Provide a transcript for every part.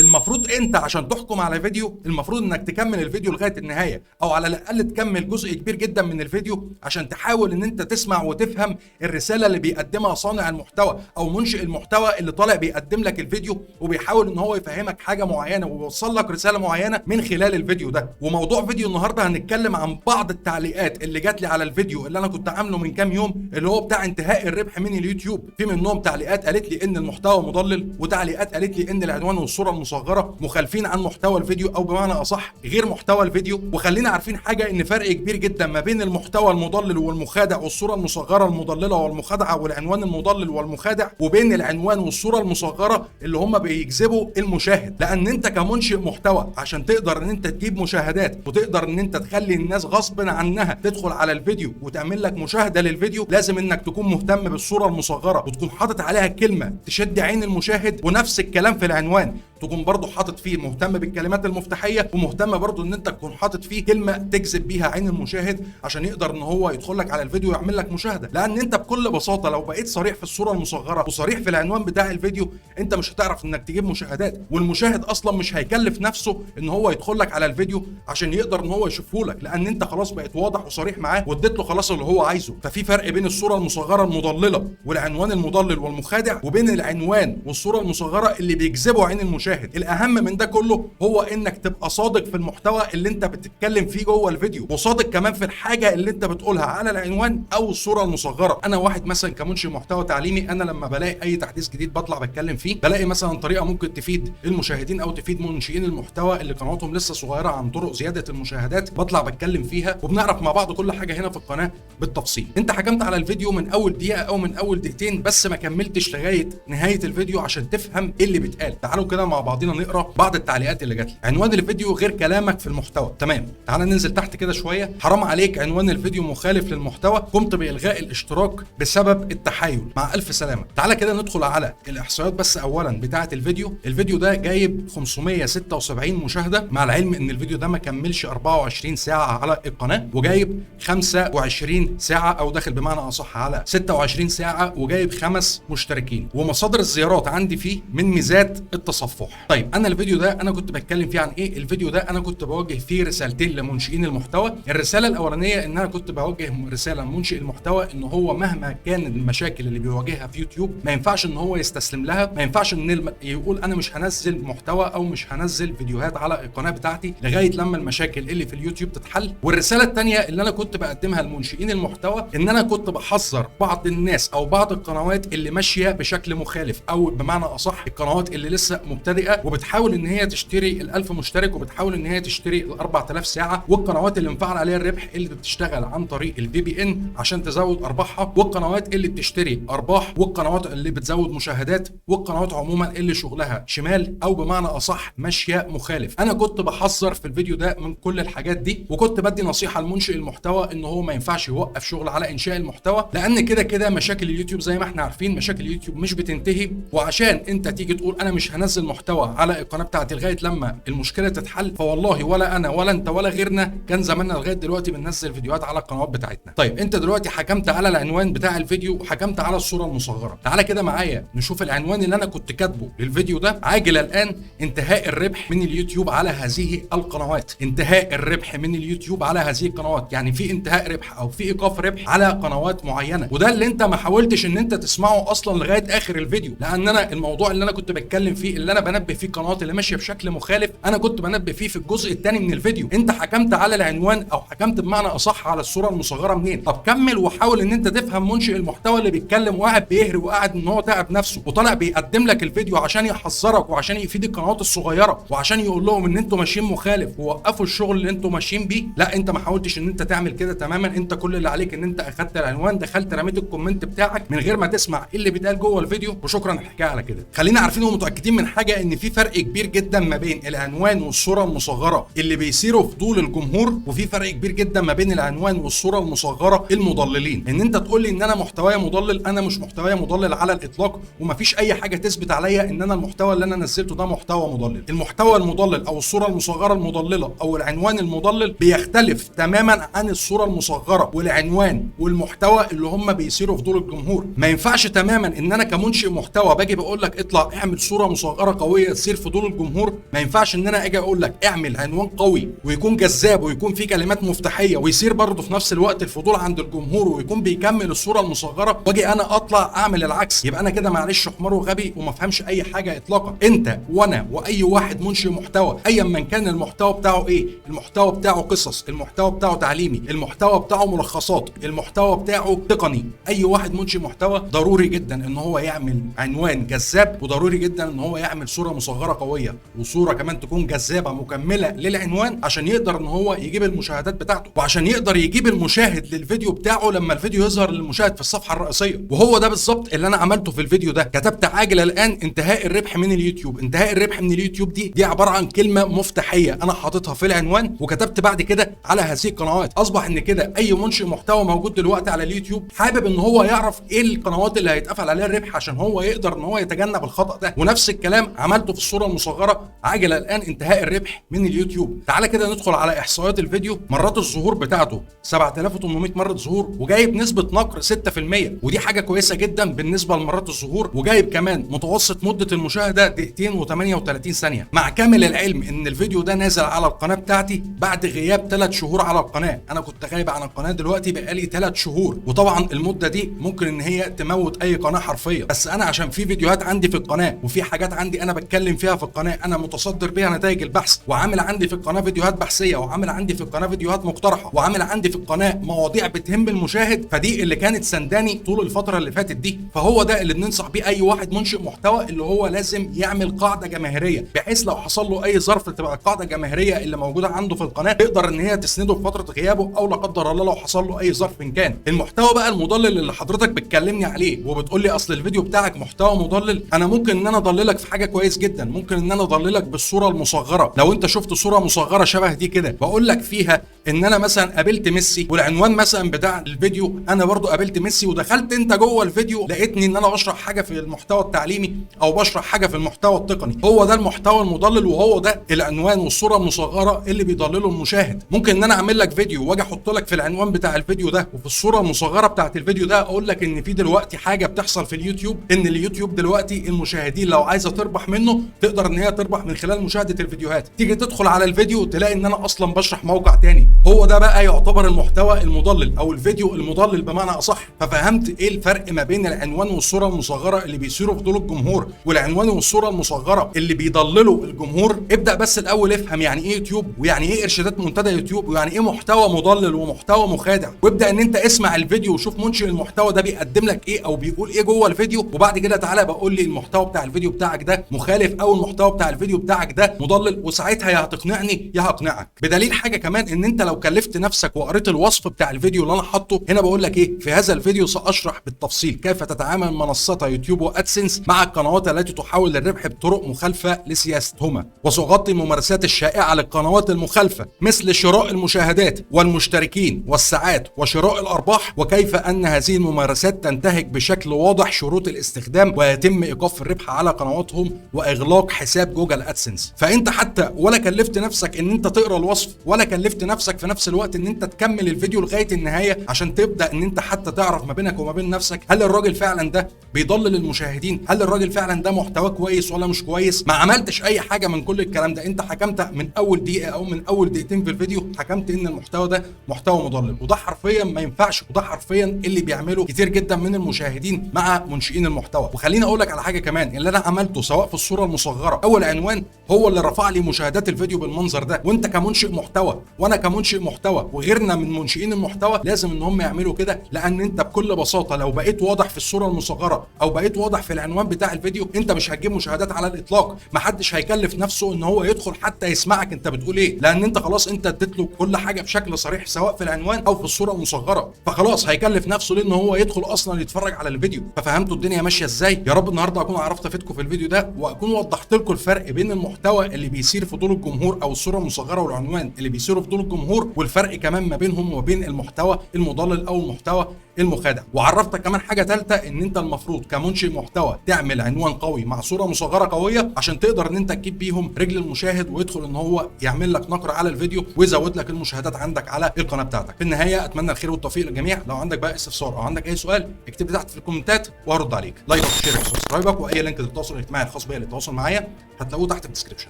المفروض انت عشان تحكم على فيديو المفروض انك تكمل الفيديو لغايه النهايه، او على الاقل تكمل جزء كبير جدا من الفيديو عشان تحاول ان انت تسمع وتفهم الرساله اللي بيقدمها صانع المحتوى او منشئ المحتوى اللي طالع بيقدم لك الفيديو، وبيحاول ان هو يفهمك حاجه معينه ويوصل لك رساله معينه من خلال الفيديو ده. وموضوع فيديو النهارده هنتكلم عن بعض التعليقات اللي جات لي على الفيديو اللي انا كنت عامله من كام يوم، اللي هو بتاع انتهاء الربح من اليوتيوب. في منهم تعليقات قالت لي ان المحتوى مضلل، وتعليقات قالت لي ان العنوان والصوره المصغره مخالفين عن محتوى الفيديو، او بمعنى اصح غير محتوى الفيديو. وخلينا عارفين حاجه، ان فرق كبير جدا ما بين المحتوى المضلل والمخادع والصوره المصغره المضلله والمخادعه والعنوان المضلل والمخادع، وبين العنوان والصوره المصغره اللي هم بيجذبوا المشاهد. لان انت كمنشئ محتوى عشان تقدر ان انت تجيب مشاهدات وتقدر ان انت تخلي الناس غصب عنها تدخل على الفيديو وتعمل لك مشاهده للفيديو، لازم انك تكون مهتم بالصوره المصغره وتكون حاطط عليها كلمه تشد عين المشاهد. ونفس الكلام في العنوان، تكون برضو حاطط فيه مهتم بالكلمات المفتاحيه، ومهتم برضو ان انت تكون حاطط فيه كلمه تجذب بيها عين المشاهد عشان يقدر ان هو يدخل لك على الفيديو ويعمل لك مشاهده. لان انت بكل بساطه لو بقيت صريح في الصوره المصغره وصريح في العنوان بتاع الفيديو، انت مش هتعرف انك تجيب مشاهدات، والمشاهد اصلا مش هيكلف نفسه ان هو يدخل لك على الفيديو عشان يقدر ان هو يشوفه لك، لان انت خلاص بقيت واضح وصريح معاه واديت له خلاص اللي هو عايزه. ففي فرق بين الصوره المصغره المضلله والعنوان المضلل والمخادع، وبين العنوان والصوره المصغره اللي بيجذبوا عين المشاهد. الاهم من ده كله هو انك تبقى صادق في المحتوى اللي انت بتتكلم فيه جوه الفيديو، وصادق كمان في الحاجه اللي انت بتقولها على العنوان او الصوره المصغره. انا واحد مثلا كمنشئ محتوى تعليمي، انا لما بلاقي اي تحديث جديد بطلع بتكلم فيه، بلاقي مثلا طريقه ممكن تفيد المشاهدين او تفيد منشئين المحتوى اللي قنواتهم لسه صغيره عن طرق زياده المشاهدات، بطلع بتكلم فيها وبنعرف مع بعض كل حاجه هنا في القناه بالتفصيل. انت حكمت على الفيديو من اول دقيقه او من اول دقيقتين بس، ما كملتش لغايه نهايه الفيديو عشان تفهم ايه اللي بيتقال. تعالوا كده مع بعضنا نقرا بعض التعليقات اللي جات لي. عنوان الفيديو غير كلامك في المحتوى. تمام، تعال ننزل تحت كده شويه. حرام عليك، عنوان الفيديو مخالف للمحتوى، قمت بالغاء الاشتراك بسبب التحايل، مع الف سلامه. تعال كده ندخل على الاحصائيات بس اولا بتاعه الفيديو ده جايب 576 مشاهده، مع العلم ان الفيديو ده ما كملش 24 ساعه على القناه، وجايب 25 ساعه او داخل بمعنى اصح على 26 ساعه، وجايب 5 مشتركين. ومصادر الزيارات عندي فيه من ميزات التصفح. طيب انا الفيديو ده انا كنت بتكلم فيه عن ايه؟ الفيديو ده انا كنت بوجه فيه رسالتين لمنشئين المحتوى. الرساله الاولانيه ان انا كنت بوجه رساله لمنشئ المحتوى ان هو مهما كان المشاكل اللي بيواجهها في يوتيوب ما ينفعش ان هو يستسلم لها، ما ينفعش ان يقول انا مش هنزل محتوى او مش هنزل فيديوهات على القناه بتاعتي لغايه لما المشاكل اللي في اليوتيوب تتحل. والرساله الثانيه اللي انا كنت بقدمها لمنشئين المحتوى ان انا كنت بحذر بعض الناس او بعض القنوات اللي ماشيه بشكل مخالف، او بمعنى اصح القنوات اللي لسه مبتدئه وبتحاول ان هي تشتري ال1000 مشترك وبتحاول ان هي تشتري ال4000 ساعه، والقنوات اللي مفعل عليها الربح اللي بتشتغل عن طريق الفي بي ان عشان تزود ارباحها، والقنوات اللي بتشتري ارباح، والقنوات اللي بتزود مشاهدات، والقنوات عموما اللي شغلها شمال او بمعنى اصح ماشيه مخالف. انا كنت بحذر في الفيديو ده من كل الحاجات دي، وكنت بدي نصيحه لمنشئ المحتوى ان هو ما ينفعش يوقف شغل على انشاء المحتوى، لان كده كده مشاكل اليوتيوب زي ما احنا عارفين مشاكل اليوتيوب مش بتنتهي. وعشان انت تيجي تقول انا مش هنزل محتوى على القناه بتاعتي لغايه لما المشكله تتحل، فوالله ولا انا ولا انت ولا غيرنا كان زماننا لغايه دلوقتي بننزل فيديوهات على القنوات بتاعتنا. طيب انت دلوقتي حكمت على العنوان بتاع الفيديو وحكمت على الصوره المصغره. تعالى كده معايا نشوف العنوان اللي انا كنت كاتبه للفيديو ده: عاجل الان انتهاء الربح من اليوتيوب على هذه القنوات. انتهاء الربح من اليوتيوب على هذه القنوات، يعني في انتهاء ربح او في ايقاف ربح على قنوات معينه. وده اللي انت ما حاولتش ان انت تسمعه اصلا لغايه اخر الفيديو، لان انا الموضوع اللي انا كنت بتكلم فيه اللي انا بنبه فيه القنوات اللي ماشيه بشكل مخالف، انا كنت بنبه فيه في الجزء الثاني من الفيديو. انت حكمت على العنوان او حكمت بمعنى اصح على الصوره المصغره منين؟ طب كمل وحاول ان انت تفهم منشئ المحتوى اللي بيتكلم وقاعد بيهري وقاعد ان هو تعب نفسه وطالع بيقدم لك الفيديو عشان يحذرك وعشان يفيد القنوات الصغيره وعشان يقول لهم ان انتوا ماشيين مخالف ووقفوا الشغل اللي انتوا ماشيين بيه. لا، انت ما حاولتش ان انت تعمل كده تماما. انت كل اللي عليك ان انت اخدت العنوان، دخلت رميت الكومنت بتاعك من غير ما تسمع ايه اللي بيتقال جوه الفيديو، وشكرا الحكايه على كده. خلينا عارفين ومتاكدين من حاجه، ان في فرق كبير جدا ما بين العنوان والصوره المصغره اللي بيثيروا فضول الجمهور، وفي فرق كبير جدا ما بين العنوان والصوره المصغره المضللين. ان انت تقول لي ان انا محتوايا مضلل، انا مش محتوايا مضلل على الاطلاق، ومفيش اي حاجه تثبت عليا ان انا المحتوى اللي انا نزلته ده محتوى مضلل. المحتوى المضلل او الصوره المصغره المضلله او العنوان المضلل بيختلف تماما عن الصوره المصغره والعنوان والمحتوى اللي هم بيثيروا فضول الجمهور. ما ينفعش تماما ان انا كمنشئ محتوى باجي بقول لك اطلع اعمل صوره مصغره قويه تثير فضول الجمهور، ما ينفعش ان انا اجي اقول لك اعمل عنوان قوي ويكون جذاب ويكون فيه كلمات مفتاحيه ويثير برضه في نفس الوقت الفضول عند الجمهور ويكون بيكمل الصوره المصغره، واجي انا اطلع اعمل العكس. يبقى انا كده معلش حمار وغبي وما فهمش اي حاجه اطلاقا. انت وانا واي واحد منشئ محتوى ايا من كان المحتوى بتاعه ايه، المحتوى بتاعه قصص، المحتوى بتاعه تعليمي، المحتوى بتاعه ملخصات، المحتوى بتاعه تقني، اي واحد منشئ محتوى ضروري جدا ان هو يعمل عنوان جذاب، وضروري جدا ان هو يعمل صوره مصغره قويه، وصوره كمان تكون جذابه مكمله للعنوان عشان يقدر ان هو يجيب المشاهدات بتاعته، وعشان يقدر يجيب المشاهد للفيديو بتاعه لما الفيديو يظهر للمشاهد في الصفحه الرئيسيه. وهو ده بالظبط اللي انا عملته في الفيديو ده. كتبت عاجل الان انتهاء الربح من اليوتيوب. انتهاء الربح من اليوتيوب دي عباره عن كلمه مفتاحيه انا حاططها في العنوان، وكتبت بعد كده على هذه القنوات. اصبح ان كده اي منشئ محتوى موجود دلوقتي على اليوتيوب حابب ان هو يعرف ايه القنوات اللي هيتقفل عليها الربح عشان هو يقدر ان هو يتجنب الخطا ده. ونفس الكلام عملته في الصوره المصغره، عاجل الان انتهاء الربح من اليوتيوب. تعالى كده ندخل على احصائيات الفيديو. مرات الظهور بتاعته 7800 مره ظهور، وجايب نسبه نقر 6%، ودي حاجه كويسه جدا بالنسبه لمرات الظهور. وجايب كمان متوسط مده المشاهده 2:38 ثانيه، مع كامل العلم ان الفيديو ده نازل على القناه بتاعتي بعد غياب 3 شهور على القناه. انا كنت غايب عن القناه دلوقتي بقالي 3 شهور، وطبعا المده دي ممكن ان هي تموت اي قناه حرفيا، بس انا عشان في فيديوهات عندي في القناه وفي حاجات عندي انا بتكلم فيها في القناه انا متصدر بيها نتائج البحث، وعامل عندي في القناه فيديوهات بحثيه، وعامل عندي في القناه فيديوهات مقترحه، وعامل عندي في القناه مواضيع بتهم المشاهد، فدي اللي كانت سنداني طول الفتره اللي فاتت دي. فهو ده اللي بننصح بيه اي واحد منشئ محتوى، اللي هو لازم يعمل قاعده جماهيريه، بحيث لو حصل له اي ظرف تبقى القاعده الجماهيريه اللي موجوده عنده في القناه تقدر ان هي تسنده في فتره غيابه، او لا قدر الله لو حصل له اي ظرف إن كان. المحتوى بقى المضلل اللي حضرتك بتكلمني عليه وبتقول لي اصل الفيديو بتاعك محتوى مضلل، انا ممكن ان انا اضللك في حاجه كويس جدا. ممكن ان انا اضللك بالصوره المصغره. لو انت شفت صوره مصغره شبه دي كده بقول لك فيها ان انا مثلا قابلت ميسي، والعنوان مثلا بتاع الفيديو انا برضو قابلت ميسي، ودخلت انت جوه الفيديو لقيتني ان انا بشرح حاجه في المحتوى التعليمي او بشرح حاجه في المحتوى التقني، هو ده المحتوى المضلل، وهو ده العنوان والصوره المصغره اللي بيضللوا المشاهد. ممكن ان انا اعمل لك فيديو واجي احط لك في العنوان بتاع الفيديو ده وفي الصوره المصغره بتاعت الفيديو ده اقول لك ان في دلوقتي حاجه بتحصل في اليوتيوب، ان اليوتيوب دلوقتي المشاهدين لو عايزه تربح منه تقدر ان هي تربح من خلال مشاهده الفيديوهات. تيجي تدخل على الفيديو تلاقي ان انا اصلا بشرح موقع تاني، هو ده بقى يعتبر المحتوى المضلل او الفيديو المضلل بمعنى اصح. ففهمت ايه الفرق ما بين العنوان والصوره المصغره اللي بيثيروا فضول الجمهور والعنوان والصوره المصغره اللي بيضللوا الجمهور؟ ابدا بس الاول افهم يعني ايه يوتيوب، ويعني ايه ارشادات منتدى يوتيوب، ويعني ايه محتوى مضلل ومحتوى مخادع، وابدا ان انت اسمع الفيديو وشوف منشئ المحتوى ده بيقدم لك ايه او بيقول ايه جوه الفيديو، وبعد كده تعالى بقول لي المحتوى بتاع الفيديو بتاعك ده مخالف او المحتوى بتاع الفيديو بتاعك ده مضلل، وساعتها يا هتقنعني يا هقنعك. بدليل حاجه كمان ان انت لو كلفت نفسك وقريت الوصف بتاع الفيديو اللي انا حاطه هنا بقول لك ايه، في هذا الفيديو ساشرح بالتفصيل كيف تتعامل منصتا يوتيوب وادسنس مع القنوات التي تحاول الربح بطرق مخالفه لسياستهما، وسأغطي الممارسات الشائعه للقنوات المخالفه مثل شراء المشاهدات والمشتركين والساعات وشراء الارباح، وكيف ان هذه الممارسات تنتهك بشكل واضح شروط الاستخدام ويتم ايقاف الربح على قنواتهم واغلاق حساب جوجل ادسنس. فانت حتى ولا كلفت نفسك ان انت تقرا الوصف، ولا كلفت نفسك في نفس الوقت ان انت تكمل الفيديو لغايه النهايه عشان تبدا ان انت حتى تعرف ما بينك وما بين نفسك هل الراجل فعلا ده بيضلل المشاهدين، هل الراجل فعلا ده محتواه كويس ولا مش كويس. ما عملتش اي حاجه من كل الكلام ده، انت حكمت من اول دقيقه او من اول دقيقتين في الفيديو حكمت ان المحتوى ده محتوى مضلل، وده حرفيا ما ينفعش، وده حرفيا اللي بيعمله كتير جدا من المشاهدين مع منشئين المحتوى. وخليني اقول لك على حاجه كمان، اللي انا عملته سواء في الصوره المصغره او العنوان هو اللي رفع لي مشاهدات الفيديو بالمنظر ده. وانت كمنشئ محتوى وانا كمنشئ محتوى وغيرنا من منشئين المحتوى لازم ان هم يعملوا كده، لان انت بكل بساطه لو بقيت واضح في الصوره المصغره او بقيت واضح في العنوان بتاع الفيديو انت مش هتجيب مشاهدات على الاطلاق. محدش هيكلف نفسه ان هو يدخل حتى يسمعك انت بتقول ايه، لان انت خلاص انت اديت له كل حاجه بشكل صريح سواء في العنوان او في الصوره المصغره، فخلاص هيكلف نفسه لان هو يدخل اصلا يتفرج على الفيديو. ففهمتوا الدنيا ماشيه ازاي؟ يا رب النهارده اكون عرفت افيدكم في الفيديو ده، واكون وضحت لكم الفرق بين المحتوى اللي بيثير فضول الجمهور او الصوره المصغره والعنوان اللي بيثيروا فضول الجمهور، والفرق كمان ما بينهم وبين المحتوى المضلل او المحتوى المخادع. وعرفتك كمان حاجه ثالثه، ان انت المفروض كمنشئ محتوى تعمل عنوان قوي مع صوره مصغره قويه عشان تقدر ان انت تجيب بيهم رجل المشاهد ويدخل ان هو يعمل لك نقر على الفيديو ويزود لك المشاهدات عندك على القناه بتاعتك. في النهايه اتمنى الخير والتوفيق للجميع. لو عندك بقى استفسار او عندك اي سؤال اكتب لي تحت في الكومنتات وهرد عليك. لايك وشير وسبسكرايبك واي لينك للتواصل الاجتماعي الخاص بيا للتواصل معايا هتلاقوه تحت في الديسكربشن.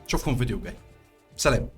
اشوفكم في فيديو جاي. سلام.